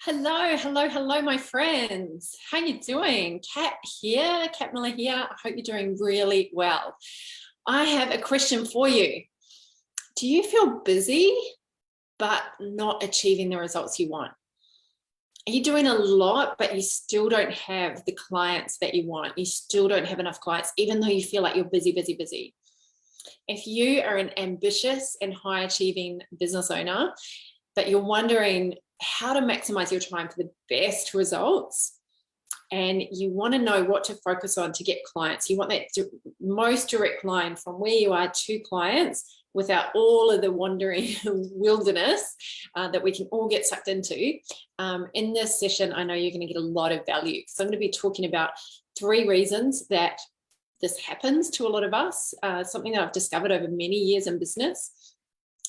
Hello, my friends. How you doing? Kat here, Kat Miller here. I hope you're doing really well. I have a question for you. Do you feel busy but not achieving the results you want? Are you doing a lot but you still don't have the clients that you want? You still don't have enough clients even though you feel like you're busy. If you are an ambitious and high achieving business owner, but you're wondering how to maximize your time for the best results, and you want to know what to focus on to get clients, you want that most direct line from where you are to clients without all of the wandering wilderness that we can all get sucked into. In this session, I know you're going to get a lot of value. So I'm going to be talking about 3 reasons that this happens to a lot of us, something that I've discovered over many years in business.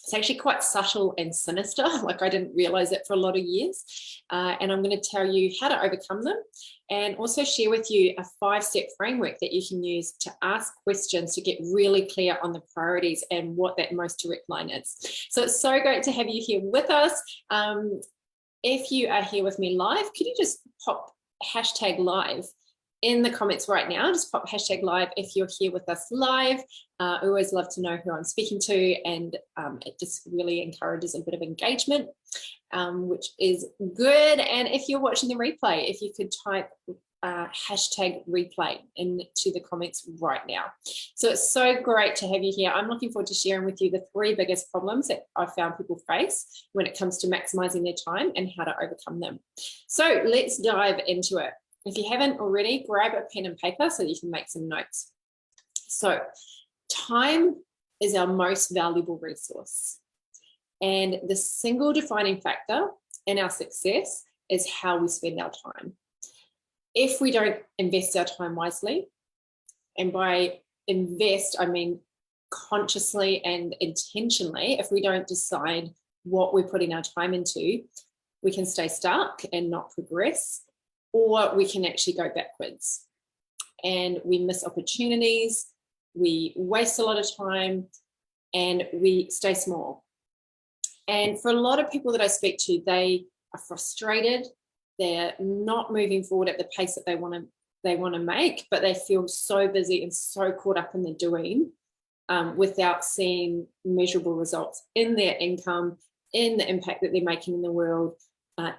It's actually quite subtle and sinister, like I didn't realize it for a lot of years. And I'm going to tell you how to overcome them and also share with you a 5-step framework that you can use to ask questions to get really clear on the priorities and what that most direct line is. So it's so great to have you here with us. If you are here with me live, could you just pop #live in the comments right now? Just pop #live if you're here with us live. I always love to know who I'm speaking to, and it just really encourages a bit of engagement, which is good. And if you're watching the replay, if you could type #replay into the comments right now. So it's so great to have you here. I'm looking forward to sharing with you the 3 biggest problems that I've found people face when it comes to maximizing their time and how to overcome them. So let's dive into it. If you haven't already, grab a pen and paper so that you can make some notes. So time is our most valuable resource. And the single defining factor in our success is how we spend our time. If we don't invest our time wisely, and by invest, I mean consciously and intentionally, if we don't decide what we're putting our time into, we can stay stuck and not progress, or we can actually go backwards and we miss opportunities, we waste a lot of time, and we stay small. And for a lot of people that I speak to, they are frustrated, they're not moving forward at the pace that they want to make, but they feel so busy and so caught up in the doing without seeing measurable results in their income, in the impact that they're making in the world,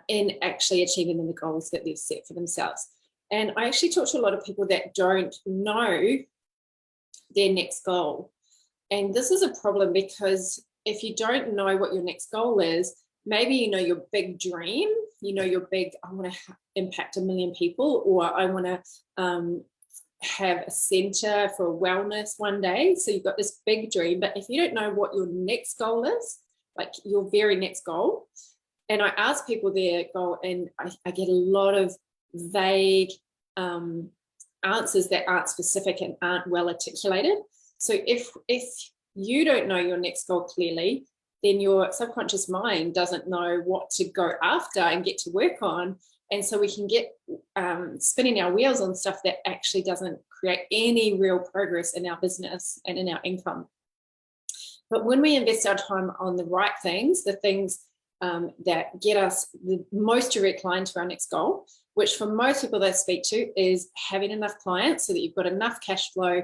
in actually achieving the goals that they've set for themselves. And I actually talk to a lot of people that don't know their next goal. And this is a problem because if you don't know what your next goal is, maybe you know your big dream, you know your big, I want to impact 1 million people, or I want to have a center for wellness one day. So you've got this big dream, but if you don't know what your next goal is, like your very next goal, and I ask people their goal, and I get a lot of vague answers that aren't specific and aren't well articulated. So if you don't know your next goal clearly, then your subconscious mind doesn't know what to go after and get to work on. And so we can get spinning our wheels on stuff that actually doesn't create any real progress in our business and in our income. But when we invest our time on the right things, the things that get us the most direct line to our next goal, which for most people that I speak to is having enough clients so that you've got enough cash flow,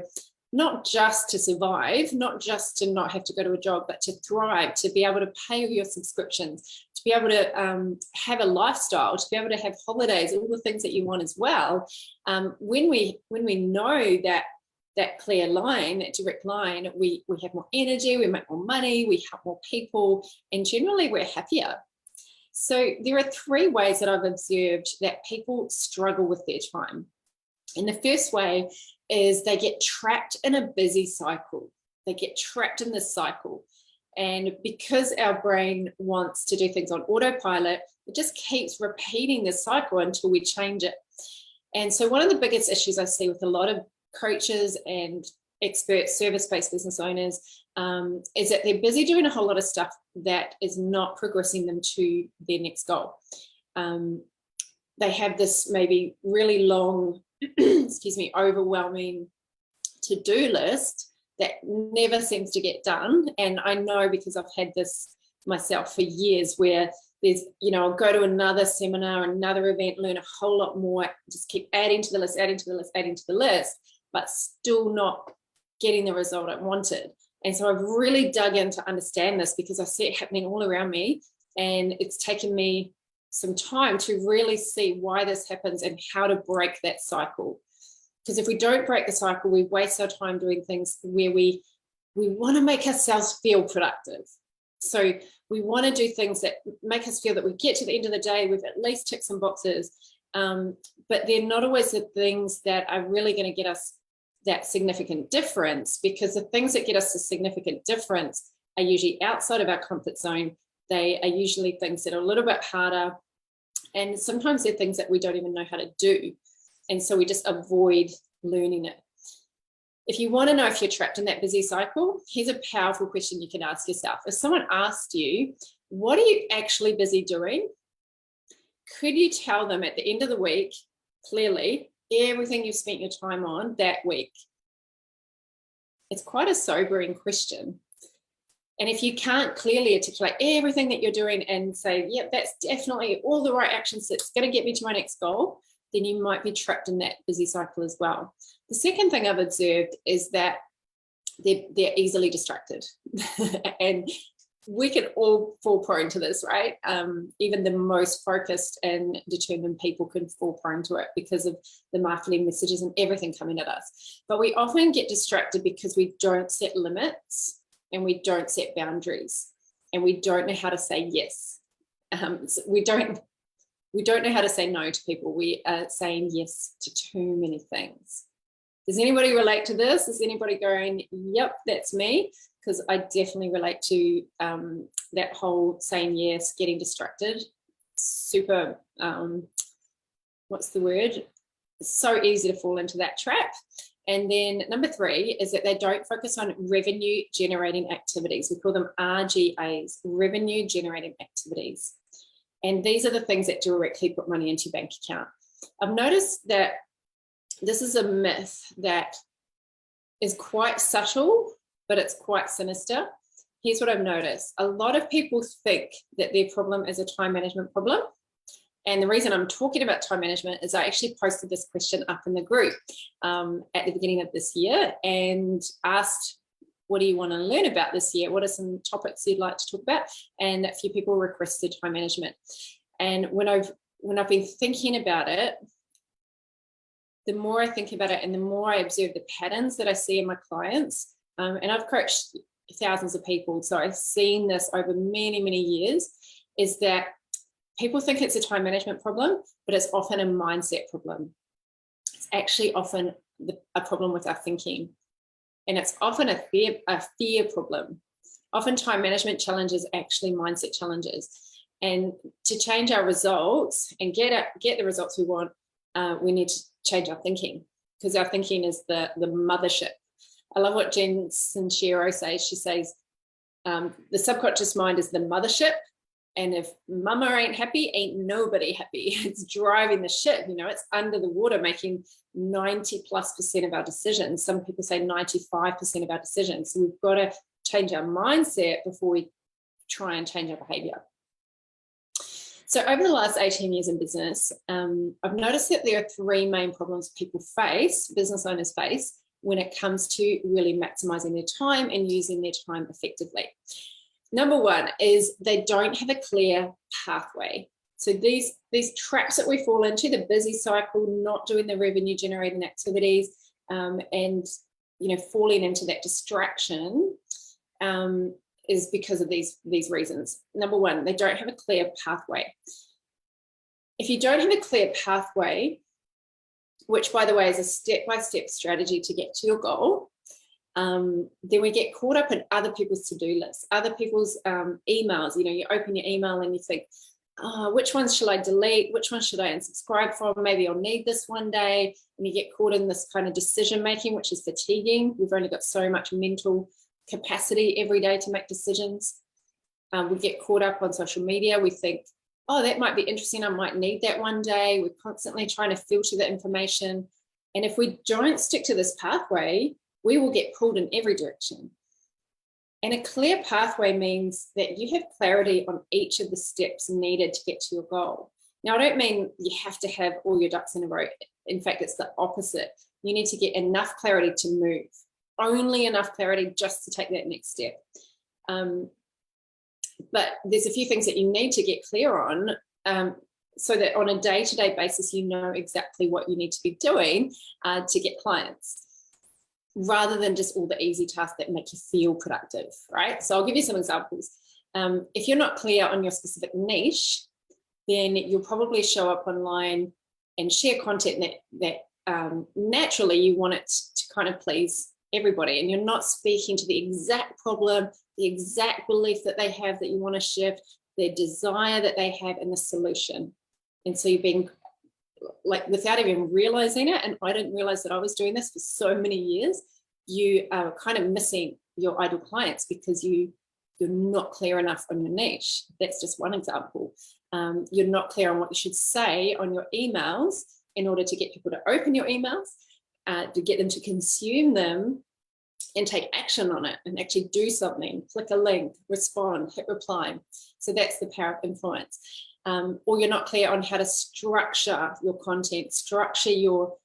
not just to survive, not just to not have to go to a job, but to thrive, to be able to pay your subscriptions, to be able to have a lifestyle, to be able to have holidays, all the things that you want as well. When we know that clear line, that direct line, we have more energy, we make more money, we help more people, and generally we're happier. So there are 3 ways that I've observed that people struggle with their time. And the first way is they get trapped in a busy cycle. They get trapped in this cycle. And because our brain wants to do things on autopilot, it just keeps repeating this cycle until we change it. And so one of the biggest issues I see with a lot of coaches and expert service-based business owners is that they're busy doing a whole lot of stuff that is not progressing them to their next goal. They have this maybe really long, overwhelming to-do list that never seems to get done. And I know because I've had this myself for years, where There's, I'll go to another seminar, another event, learn a whole lot more, just keep adding to the list, adding to the list, adding to the list, but still not getting the result I wanted. And so I've really dug in to understand this, because I see it happening all around me, and it's taken me some time to really see why this happens and how to break that cycle. Because if we don't break the cycle, we waste our time doing things where we want to make ourselves feel productive. So we want to do things that make us feel that we get to the end of the day, we've at least ticked some boxes, but they're not always the things that are really going to get us that significant difference, because the things that get us the significant difference are usually outside of our comfort zone. They are usually things that are a little bit harder, and sometimes they're things that we don't even know how to do, and so we just avoid learning it. If you want to know if you're trapped in that busy cycle, here's a powerful question you can ask yourself. If someone asked you, what are you actually busy doing? Could you tell them at the end of the week, clearly, everything you've spent your time on that week? It's quite a sobering question. And if you can't clearly articulate everything that you're doing and say, yep, that's definitely all the right actions that's going to get me to my next goal, then you might be trapped in that busy cycle as well. The second thing I've observed is that they're easily distracted. And we can all fall prone to this, right? Even the most focused and determined people can fall prone to it because of the marketing messages and everything coming at us. But we often get distracted because we don't set limits, and we don't set boundaries, and we don't know how to say yes. So we don't know how to say no to people. We are saying yes to too many things. Does anybody relate to this? Is anybody going, yep, that's me? Because I definitely relate to that whole saying yes, getting distracted. Super, what's the word? It's so easy to fall into that trap. And then number 3 is that they don't focus on revenue generating activities. We call them RGAs, revenue generating activities. And these are the things that directly put money into your bank account. I've noticed that this is a myth that is quite subtle, but it's quite sinister. Here's what I've noticed. A lot of people think that their problem is a time management problem. And the reason I'm talking about time management is I actually posted this question up in the group at the beginning of this year and asked, what do you want to learn about this year? What are some topics you'd like to talk about? And a few people requested time management. And when I've been thinking about it, the more I think about it and the more I observe the patterns that I see in my clients, and I've coached thousands of people, so I've seen this over many, many years, is that people think it's a time management problem, but it's often a mindset problem. It's actually often a problem with our thinking. And it's often a fear problem. Often time management challenges actually mindset challenges. And to change our results and get the results we want, we need to change our thinking, because our thinking is the mothership. I love what Jen Sincero says. She says, the subconscious mind is the mothership. And if mama ain't happy, ain't nobody happy. It's driving the ship, it's under the water, making 90+% of our decisions. Some people say 95% of our decisions. So we've got to change our mindset before we try and change our behavior. So over the last 18 years in business, I've noticed that there are 3 main problems people face, business owners face, when it comes to really maximizing their time and using their time effectively. Number 1 is they don't have a clear pathway. So these traps that we fall into, the busy cycle, not doing the revenue generating activities, and falling into that distraction, is because of these reasons. Number 1, they don't have a clear pathway. If you don't have a clear pathway, which by the way is a step-by-step strategy to get to your goal, then we get caught up in other people's to-do lists, other people's emails. You open your email and you think, which ones should I delete? Which one should I unsubscribe from? Maybe I'll need this one day. And you get caught in this kind of decision making, which is fatiguing. We've only got so much mental capacity every day to make decisions. We get caught up on social media. We think, oh, that might be interesting. I might need that one day. We're constantly trying to filter the information. And if we don't stick to this pathway, we will get pulled in every direction. And a clear pathway means that you have clarity on each of the steps needed to get to your goal. Now, I don't mean you have to have all your ducks in a row. In fact, it's the opposite. You need to get enough clarity to move, only enough clarity just to take that next step. But there's a few things that you need to get clear on, so that on a day-to-day basis, you know exactly what you need to be doing to get clients, rather than just all the easy tasks that make you feel productive, right? So I'll give you some examples. If you're not clear on your specific niche, then you'll probably show up online and share content that naturally you want it to kind of please everybody, and you're not speaking to the exact problem, the exact belief that they have that you want to shift, their desire that they have, and the solution. And so you're being like, without even realizing it, and I didn't realize that I was doing this for so many years, you are kind of missing your ideal clients because you're not clear enough on your niche. That's just one example. You're not clear on what you should say on your emails in order to get people to open your emails, to get them to consume them and take action on it and actually do something, click a link, respond, hit reply. So that's the power of influence. Or you're not clear on how to structure your content, structure your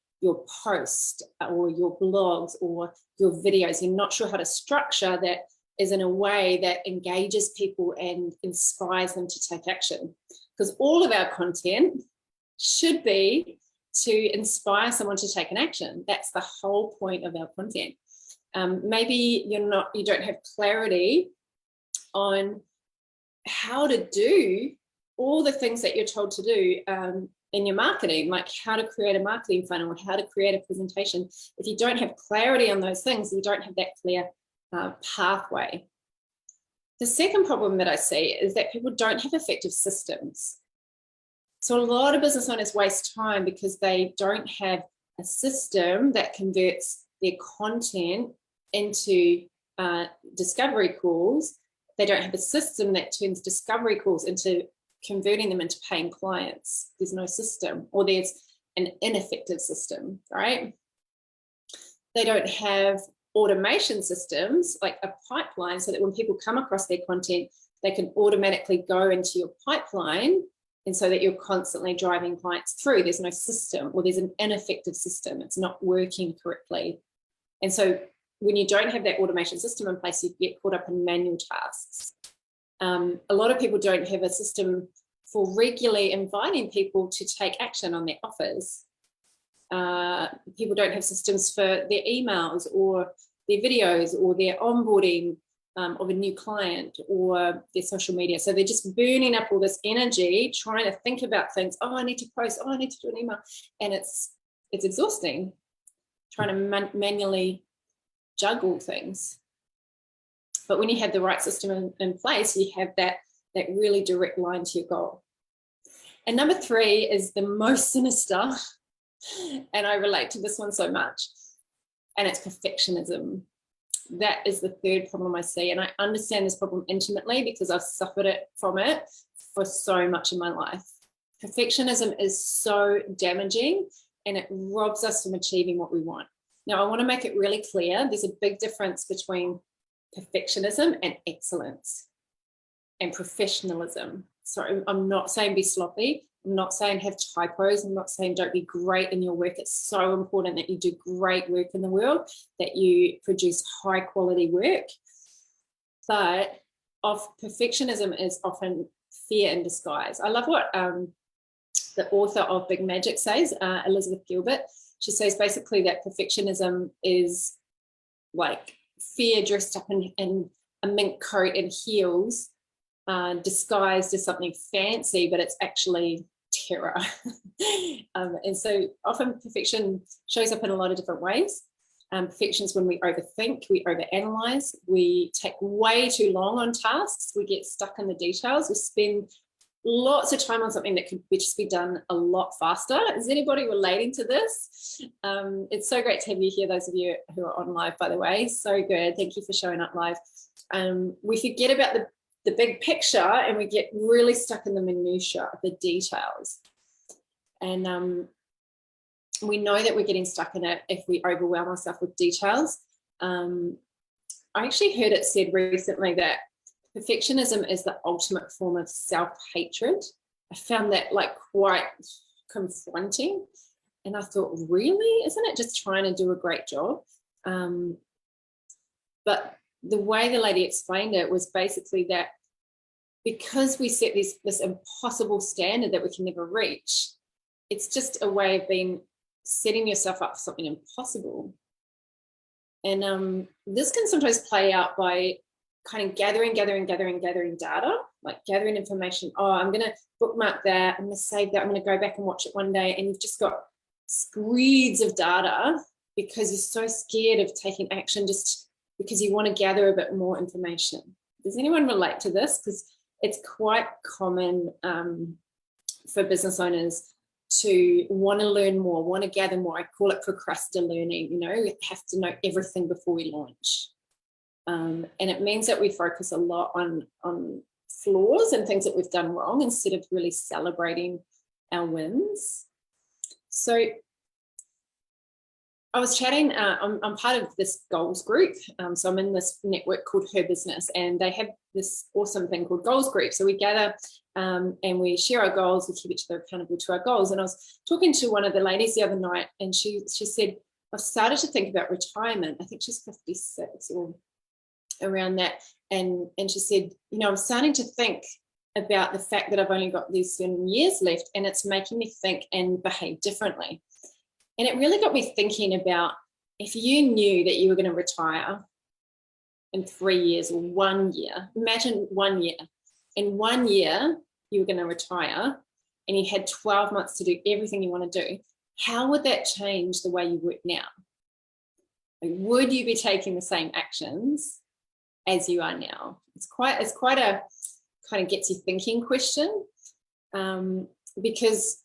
post or your blogs or your videos. You're not sure how to structure that is in a way that engages people and inspires them to take action. Because all of our content should be to inspire someone to take an action. That's the whole point of our content. Maybe you don't have clarity on how to do all the things that you're told to do in your marketing, like how to create a marketing funnel, how to create a presentation. If you don't have clarity on those things, you don't have that clear pathway. The second problem that I see is that people don't have effective systems. So a lot of business owners waste time because they don't have a system that converts their content into discovery calls. They don't have a system that turns discovery calls into converting them into paying clients. There's no system, or there's an ineffective system, right? They don't have automation systems like a pipeline so that when people come across their content, they can automatically go into your pipeline, and so that you're constantly driving clients through. There's no system, or there's an ineffective system. It's not working correctly. And so when you don't have that automation system in place, you get caught up in manual tasks. A lot of people don't have a system for regularly inviting people to take action on their offers. People don't have systems for their emails or their videos or their onboarding of a new client or their social media. So they're just burning up all this energy trying to think about things. Oh, I need to post. Oh, I need to do an email. And it's exhausting trying to manually juggle things. But when you have the right system in place, you have that really direct line to your goal. And number 3 is the most sinister, and I relate to this one so much, and it's perfectionism. That is the third problem I see, and I understand this problem intimately because I've suffered from it for so much of my life. Perfectionism is so damaging, and it robs us from achieving what we want. Now, I want to make it really clear, there's a big difference between perfectionism and excellence and professionalism. So I'm not saying be sloppy. I'm not saying have typos. I'm not saying don't be great in your work. It's so important that you do great work in the world, that you produce high quality work. But perfectionism is often fear in disguise. I love what the author of Big Magic says, Elizabeth Gilbert. She says basically that perfectionism is like fear dressed up in a mink coat and heels, disguised as something fancy, but it's actually terror. And so often perfection shows up in a lot of different ways. Perfection is when we overthink, we overanalyze, we take way too long on tasks, we get stuck in the details, we spend lots of time on something that could just be done a lot faster. Is anybody relating to this? It's so great to have you here, those of you who are on live, by the way. So good. Thank you for showing up live. We forget about the big picture and we get really stuck in the minutiae of the details. And we know that we're getting stuck in it if we overwhelm ourselves with details. I actually heard it said recently that perfectionism is the ultimate form of self-hatred. I found that like quite confronting. And I thought, really? Isn't it just trying to do a great job? But the way the lady explained it was basically that because we set this impossible standard that we can never reach, it's just a way of setting yourself up for something impossible. And this can sometimes play out by kind of gathering data, like gathering information. Oh, I'm going to bookmark that. I'm going to save that. I'm going to go back and watch it one day. And you've just got screeds of data because you're so scared of taking action just because you want to gather a bit more information. Does anyone relate to this? Because it's quite common for business owners to want to learn more, want to gather more. I call it procrastinating. We have to know everything before we launch. And it means that we focus a lot on flaws and things that we've done wrong instead of really celebrating our wins. So I was chatting, I'm part of this goals group. So I'm in this network called Her Business, and they have this awesome thing called goals group. So we gather and we share our goals, we keep each other accountable to our goals. And I was talking to one of the ladies the other night, and she said, I've started to think about retirement. I think she's 56 or around that. And she said, I'm starting to think about the fact that I've only got these certain years left, and it's making me think and behave differently. And it really got me thinking about if you knew that you were going to retire in 3 years or 1 year, imagine 1 year. In 1 year, you were going to retire and you had 12 months to do everything you want to do. How would that change the way you work now? Like, would you be taking the same actions as you are now? It's quite a kind of gets you thinking question, because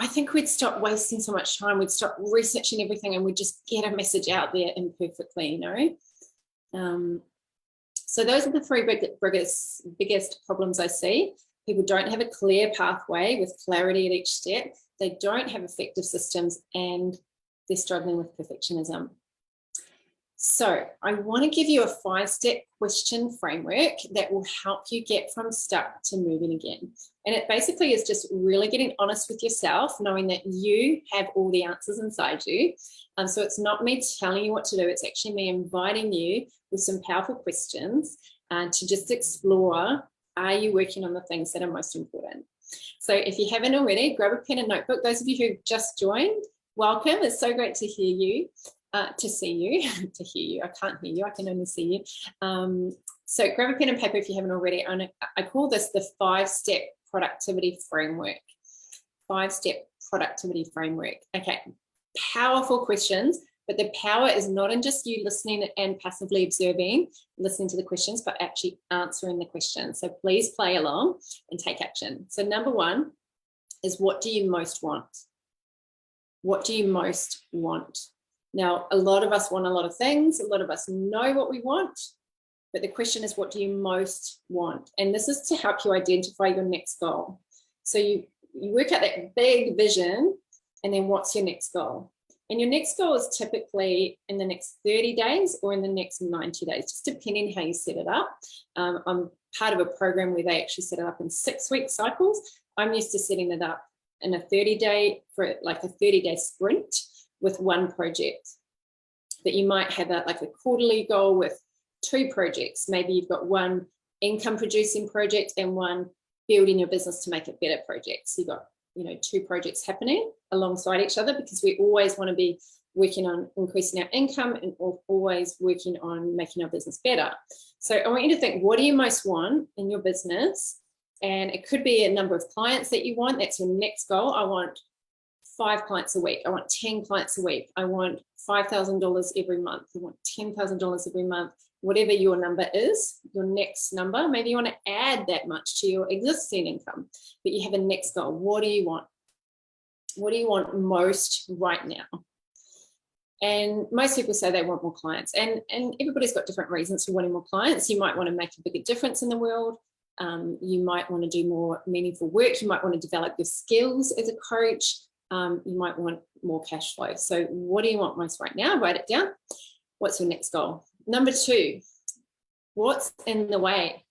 I think we'd stop wasting so much time. We'd stop researching everything and we'd just get a message out there imperfectly, So those are the three biggest problems I see. People don't have a clear pathway with clarity at each step. They don't have effective systems, and they're struggling with perfectionism. So I want to give you a 5-step question framework that will help you get from stuck to moving again. And it basically is just really getting honest with yourself, knowing that you have all the answers inside you. So it's not me telling you what to do. It's actually me inviting you with some powerful questions to just explore, are you working on the things that are most important? So if you haven't already, grab a pen and notebook. Those of you who've just joined, welcome. It's so great to hear you. To see you, to hear you. I can't hear you, I can only see you. So grab a pen and paper if you haven't already. I call this the 5-step productivity framework. 5-step productivity framework. Okay, powerful questions, but the power is not in just you listening and passively observing, listening to the questions, but actually answering the questions. So please play along and take action. So number 1 is, what do you most want? What do you most want? Now, a lot of us want a lot of things. A lot of us know what we want, but the question is, what do you most want? And this is to help you identify your next goal. So you work out that big vision, and then what's your next goal? And your next goal is typically in the next 30 days or in the next 90 days, just depending how you set it up. I'm part of a program where they actually set it up in 6-week cycles. I'm used to setting it up in a 30-day, for like a 30-day sprint with one project. But you might have a quarterly goal with 2 projects. Maybe you've got one income producing project and one building your business to make it better project. So you've got 2 projects happening alongside each other, because we always want to be working on increasing our income and always working on making our business better. So I want you to think, what do you most want in your business? And it could be a number of clients that you want. That's your next goal. I want 5 clients a week. I want 10 clients a week. I want $5,000 every month. I want $10,000 every month. Whatever your number is, your next number, maybe you want to add that much to your existing income, but you have a next goal. What do you want? What do you want most right now? And most people say they want more clients, and everybody's got different reasons for wanting more clients. You might want to make a bigger difference in the world. You might want to do more meaningful work. You might want to develop your skills as a coach. You might want more cash flow. So what do you want most right now? Write it down. What's your next goal? Number 2, what's in the way?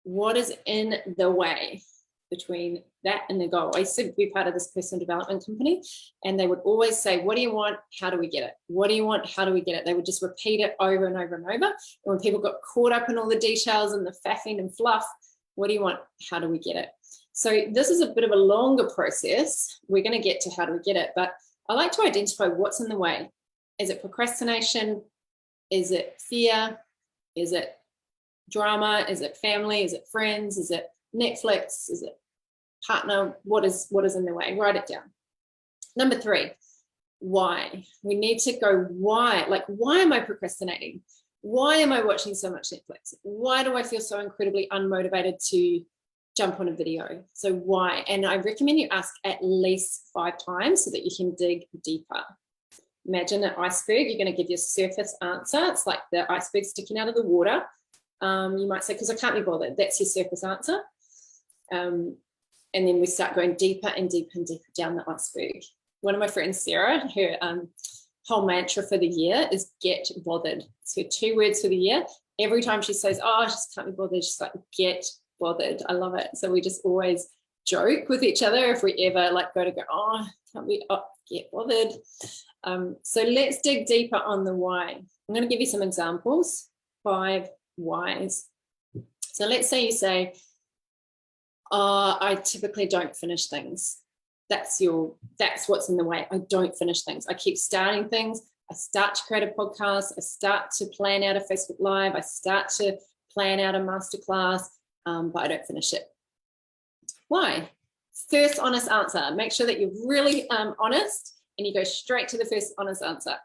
What is in the way between that and the goal? I used to be part of this personal development company, and they would always say, what do you want? How do we get it? What do you want? How do we get it? They would just repeat it over and over and over. And when people got caught up in all the details and the faffing and fluff, what do you want? How do we get it? So this is a bit of a longer process. We're going to get to how do we get it, but I like to identify what's in the way. Is it procrastination? Is it fear? Is it drama? Is it family? Is it friends? Is it Netflix? Is it partner? What is in the way? Write it down. Number 3, why? We need to go why. Like, why am I procrastinating? Why am I watching so much Netflix? Why do I feel so incredibly unmotivated to jump on a video? So why? And I recommend you ask at least 5 times so that you can dig deeper. Imagine an iceberg. You're going to give your surface answer. It's like the iceberg sticking out of the water. You might say, because I can't be bothered. That's your surface answer. And then we start going deeper and deeper and deeper down the iceberg. One of my friends, Sarah, her whole mantra for the year is get bothered. It's her 2 words for the year. Every time she says, oh, I just can't be bothered, she's like, get bothered. I love it. So we just always joke with each other if we ever like go, oh, can't we, oh, get bothered. So let's dig deeper on the why. I'm going to give you some examples. 5 whys. So let's say you say, I typically don't finish things. That's what's in the way. I don't finish things. I keep starting things. I start to create a podcast. I start to plan out a Facebook Live. I start to plan out a masterclass, but I don't finish it. Why? First honest answer. Make sure that you're really honest and you go straight to the first honest answer.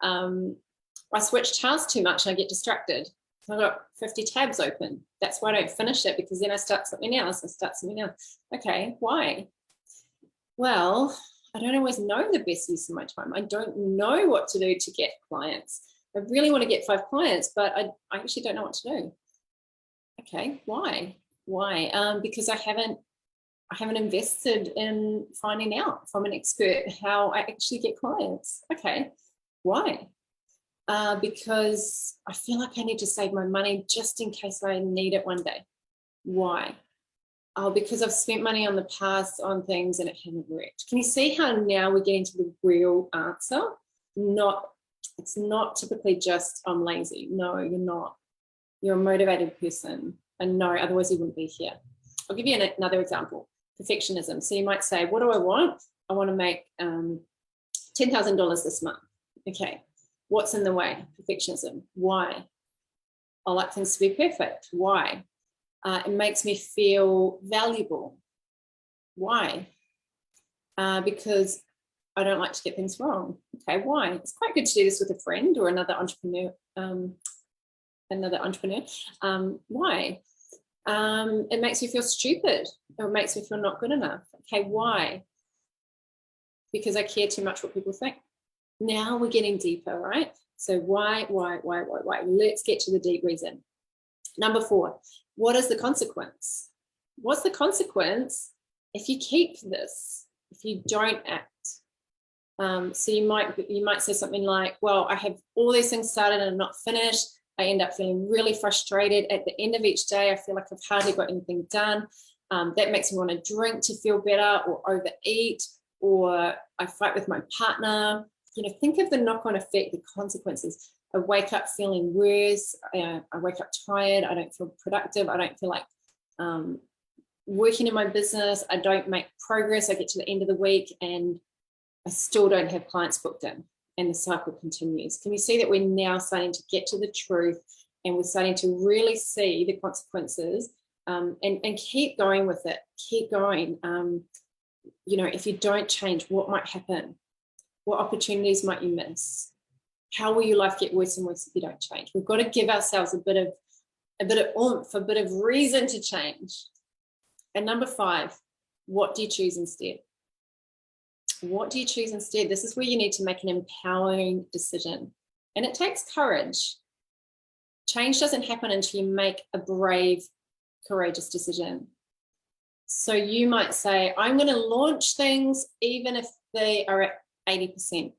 I switch tasks too much and I get distracted. I've got 50 tabs open. That's why I don't finish it, because then I start something else. Okay, why? Well, I don't always know the best use of my time. I don't know what to do to get clients. I really want to get 5 clients, but I actually don't know what to do. Okay, why? Because I haven't invested in finding out from an expert how I actually get clients. Okay, why? Because I feel like I need to save my money just in case I need it one day. Why? Oh, because I've spent money on the past on things and it hasn't worked. Can you see how now we're getting to the real answer? It's not typically just I'm lazy. No, you're not. You're a motivated person. And no, otherwise you wouldn't be here. I'll give you another example. Perfectionism. So you might say, what do I want? I want to make $10,000 this month. Okay. What's in the way? Perfectionism. Why? I like things to be perfect. Why? It makes me feel valuable. Why? Because I don't like to get things wrong. Okay, why? It's quite good to do this with a friend or another entrepreneur. Why? It makes me feel stupid, or it makes me feel not good enough. Okay, why? Because I care too much what people think. Now we're getting deeper, right? So why? Let's get to the deep reason. Number 4, what is the consequence? What's the consequence if you keep this, if you don't act? So you might say something like, well, I have all these things started and I'm not finished. I end up feeling really frustrated at the end of each day. I feel like I've hardly got anything done. That makes me want to drink to feel better, or overeat, or I fight with my partner. Think of the knock-on effect, the consequences. I wake up feeling worse. I wake up tired. I don't feel productive. I don't feel like working in my business. I don't make progress. I get to the end of the week and I still don't have clients booked in, and the cycle continues. Can you see that we're now starting to get to the truth, and we're starting to really see the consequences, and keep going with it. Keep going. If you don't change, what might happen? What opportunities might you miss? How will your life get worse and worse if you don't change? We've got to give ourselves a bit of oomph, a bit of reason to change. And number 5, what do you choose instead? What do you choose instead? This is where you need to make an empowering decision. And it takes courage. Change doesn't happen until you make a brave, courageous decision. So you might say, I'm going to launch things even if they are at 80%.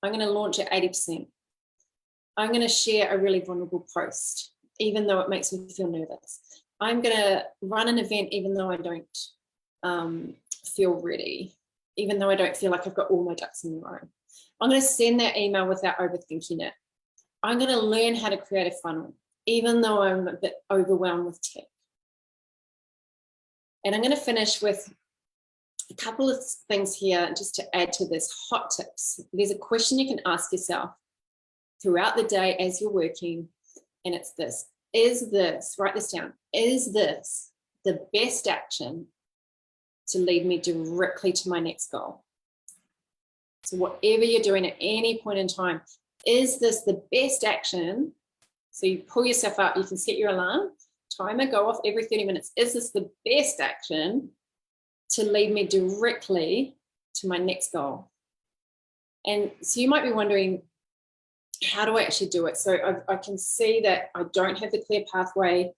I'm going to launch at 80%. I'm going to share a really vulnerable post, even though it makes me feel nervous. I'm going to run an event even though I don't feel ready, even though I don't feel like I've got all my ducks in a row. I'm going to send that email without overthinking it. I'm going to learn how to create a funnel, even though I'm a bit overwhelmed with tech. And I'm going to finish with a couple of things here just to add to this, hot tips. There's a question you can ask yourself throughout the day as you're working, and it's this: is this, write this down, is this the best action to lead me directly to my next goal? So whatever you're doing at any point in time, is this the best action? So you pull yourself up, you can set your alarm, timer, go off every 30 minutes. Is this the best action to lead me directly to my next goal? And so you might be wondering, how do I actually do it? So I can see that I don't have the clear pathway.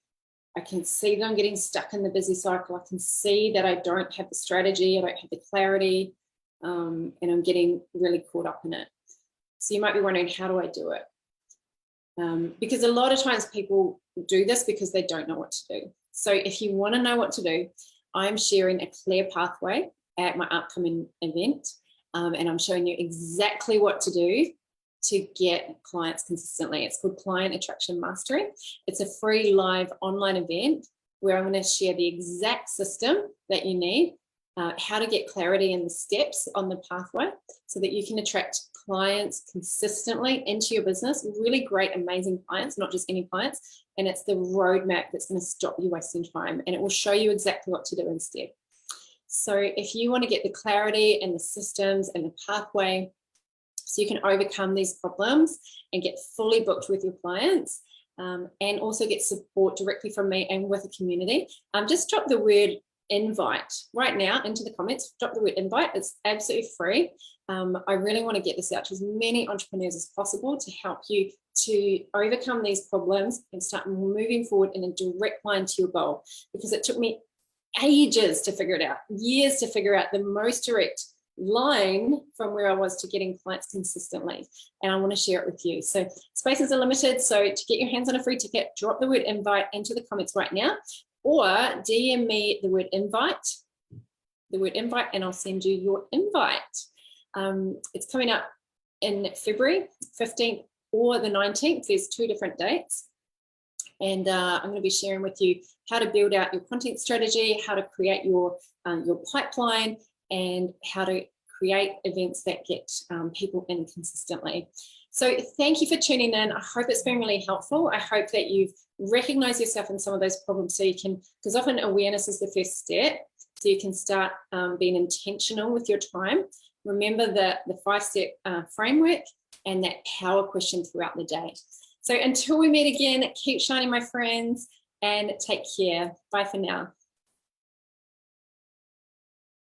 I can see that I'm getting stuck in the busy cycle. I can see that I don't have the strategy, I don't have the clarity, and I'm getting really caught up in it. So you might be wondering, how do I do it? Because a lot of times people do this because they don't know what to do. So if you want to know what to do, I'm sharing a clear pathway at my upcoming event, and I'm showing you exactly what to do to get clients consistently. It's called Client Attraction Mastery. It's a free live online event where I'm going to share the exact system that you need, how to get clarity in the steps on the pathway so that you can attract clients consistently into your business, really great, amazing clients, not just any clients. And it's the roadmap that's going to stop you wasting time, and it will show you exactly what to do instead. So if you want to get the clarity and the systems and the pathway so you can overcome these problems and get fully booked with your clients, and also get support directly from me and with a community, just drop the word invite right now into the comments. Drop the word invite. It's absolutely free. I really want to get this out to as many entrepreneurs as possible to help you to overcome these problems and start moving forward in a direct line to your goal, because it took me ages to figure it out, years to figure out the most direct line from where I was to getting clients consistently, and I want to share it with you. So spaces are limited, so to get your hands on a free ticket, drop the word invite into the comments right now, or DM me the word invite, and I'll send you your invite. It's coming up in February 15th or the 19th. There's 2 different dates, and I'm going to be sharing with you how to build out your content strategy, how to create your pipeline, and how to create events that get people in consistently. So thank you for tuning in. I hope it's been really helpful. I hope that you've recognized yourself in some of those problems, so you can, because often awareness is the first step, so you can start being intentional with your time. Remember the 5-step framework and that power question throughout the day. So until we meet again, keep shining, my friends, and take care. Bye for now.